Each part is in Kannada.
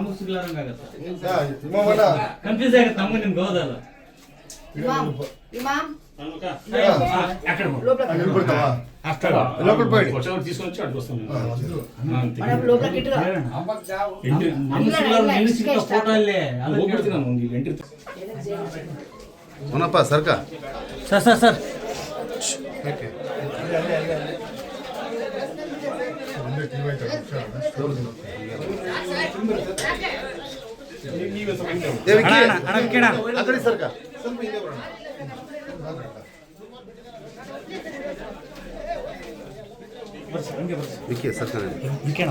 ನಮಗೆ ಸಿಗ್ಲಾರಂಗಾಗತ್ತೆ, ಕನ್ಫ್ಯೂಸ್ ಆಗುತ್ತೆ ನಮಗೆ, ನಿಮ್ಗೆ ಹೌದಲ್ಲ. ಫೋಟೋ ಅಲ್ಲೇ ಸರ್ಕ ಸರ್ ಸರ್ ಸರ್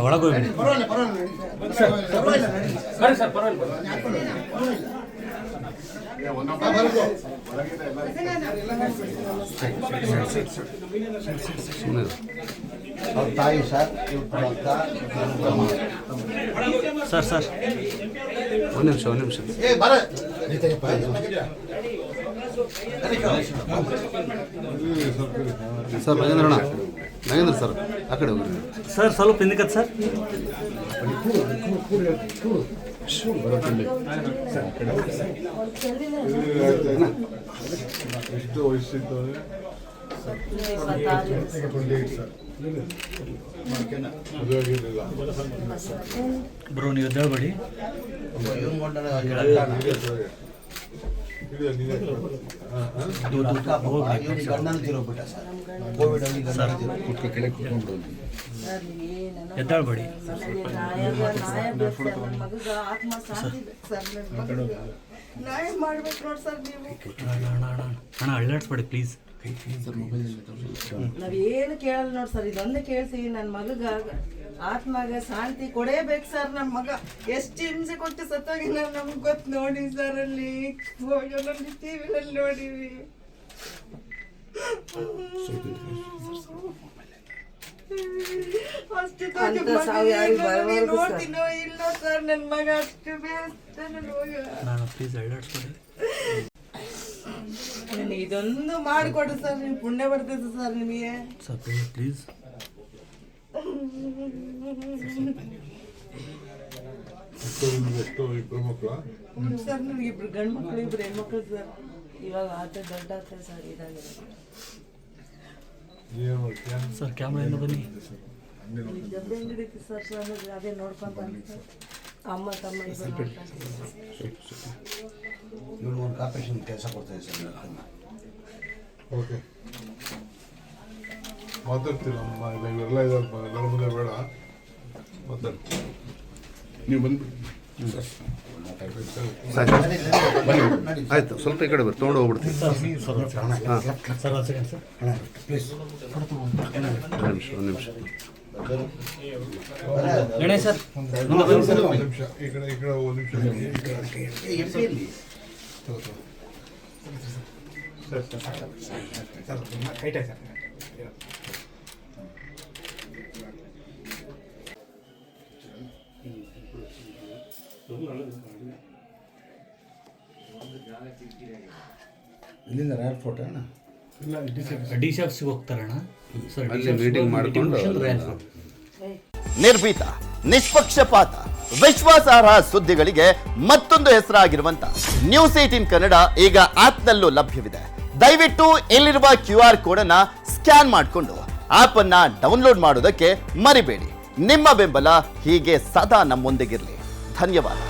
ಒಳಗೆ ತಾಯಿ ಸರ್ ಸರ್ ಸರ್ ಒಂದು ನಿಮಿಷ ಸರ್ ನಾಗೇಂದ್ರ ಸರ್ ಆ ಕಡೆ ಹೋಗ್ರಿ ಸರ್, ಸ್ವಲ್ಪ ಹಿಂದಕ್ಕೆ ಸರ್. ಎಷ್ಟು ವಯಸ್ಸಿದ್ದಾರೆ? ಬ್ರೋ ನೀವು ಎದ್ದೇಳಬೇಡಿ. ಎದ್ದಾಳ್ಬೇಡಿ. ಅಣ್ಣ ಅಳ್ಳಾಡ್ಸ್ಬೇಡಿ ಪ್ಲೀಸ್. ನಾವೇನು ಕೇಳಲ್ಲ ನೋಡಿ ಸರ್, ಇದೊಂದೇ ಕೇಳ್ತೀವಿ. ನನ್ನ ಮಗಗ ಆತ್ಮಗ ಶಾಂತಿ ಕೊಡೇಬೇಕು ಸರ್. ನಮ್ಮ ಮಗ ಎಷ್ಟು ಹಿಂಸೆ ಕೊಟ್ಟು ಸತ್ತೋಗಿ ನಮ್ಗೆ ಗೊತ್ತು ನೋಡಿ ಸರ್. ಅಲ್ಲಿ ಟಿವಿನಲ್ಲಿ ನೋಡಿವಿ. ಅಷ್ಟು ನೋಡ್ತೀನೋ ಇಲ್ಲ ಸರ್, ನನ್ನ ಮಗ ಅಷ್ಟು ಪ್ಲೀಸ್ ಅಳ್ಳಾಡ್ಸ್ಬೇಡಿ. ಇದೊಂದು ಮಾಡಿಕೊಡ್ರಿ ಸರ್, ನೀವು ಪುಣ್ಯ ಬರ್ತೈತೆ ಸರ್ ನಿಮಗೆ ಸರ್. ಪ್ಲೀಸ್ ಸರ್, ನನಗೆ ಇಬ್ರು ಗಂಡು ಮಕ್ಕಳು, ಇಬ್ರು ಹೆಣ್ಮಕ್ಳು ಸರ್. ಇವಾಗ ಆತ ದೊಡ್ಡ ಆತ ಸರ್. ಇದಾಗಿದೆ ಸರ್, ಕ್ಯಾಮ್ರಾಯಿಂದ ಬನ್ನಿ. ಜಬ್ಬೆ ಹಿಡಿತಿ ಸರ್. ಸರ್ ಅದೇ ನೋಡ್ಕೊಂತ ಅಮ್ಮ ತಮ್ಮ ಇವ್ರು ಒಂದು ಕಾರ್ಪೊರೇಷನ್ ಕೆಲಸ ಕೊಡ್ತಾರೆ ಸರ್. ಓಕೆ, ಮಾತಾಡ್ತೀರಮ್ಮ. ಇವೆಲ್ಲ ಇದ್ದಾರೆ ಮುಂದೆ ಬೇಡ, ಮಾತಾಡ್ತೀವಿ. ನೀವು ಬಂದ್ಬಿಡಿ. ಆಯ್ತು, ಸ್ವಲ್ಪ ಈ ಕಡೆ ಬರ್ರಿ, ತೊಗೊಂಡು ಹೋಗ್ಬಿಡ್ತೀವಿ. ಒಂದು ನಿಮಿಷ ಗಣೇಶ್ ಸರ್, ನಿಮಿಷ ಈ ಕಡೆ ಒಂದು ನಿಮಿಷ. ಇಲ್ಲಿಂದ ಏರ್ಪೋರ್ಟ್ ಅಣ್ಣ, ಡಿ ಸಿ ಆಫೀಸ್ಗೆ ಹೋಗ್ತಾರಣ್ಣ ಸರ್. ಅಲ್ಲಿ ಮೀಟಿಂಗ್ ಮಾಡ್ಕೊಂಡು ನಿರ್ಭೀತ, ನಿಷ್ಪಕ್ಷಪಾತ, ವಿಶ್ವಾಸಾರ್ಹ ಸುದ್ದಿಗಳಿಗೆ ಮತ್ತೊಂದು ಹೆಸರಾಗಿರುವಂತ ನ್ಯೂಸ್ 18 ಕನ್ನಡ ಈಗ ಆಪ್ನಲ್ಲೂ ಲಭ್ಯವಿದೆ. ದಯವಿಟ್ಟು ಇಲ್ಲಿರುವ QR ಕೋಡ್ ಅನ್ನ ಸ್ಕ್ಯಾನ್ ಮಾಡಿಕೊಂಡು ಆಪ್ ಅನ್ನ ಡೌನ್ಲೋಡ್ ಮಾಡೋದಕ್ಕೆ ಮರಿಬೇಡಿ. ನಿಮ್ಮ ಬೆಂಬಲ ಹೀಗೆ ಸದಾ ನಮ್ಮೊಂದಿಗಿರಲಿ. ಧನ್ಯವಾದ.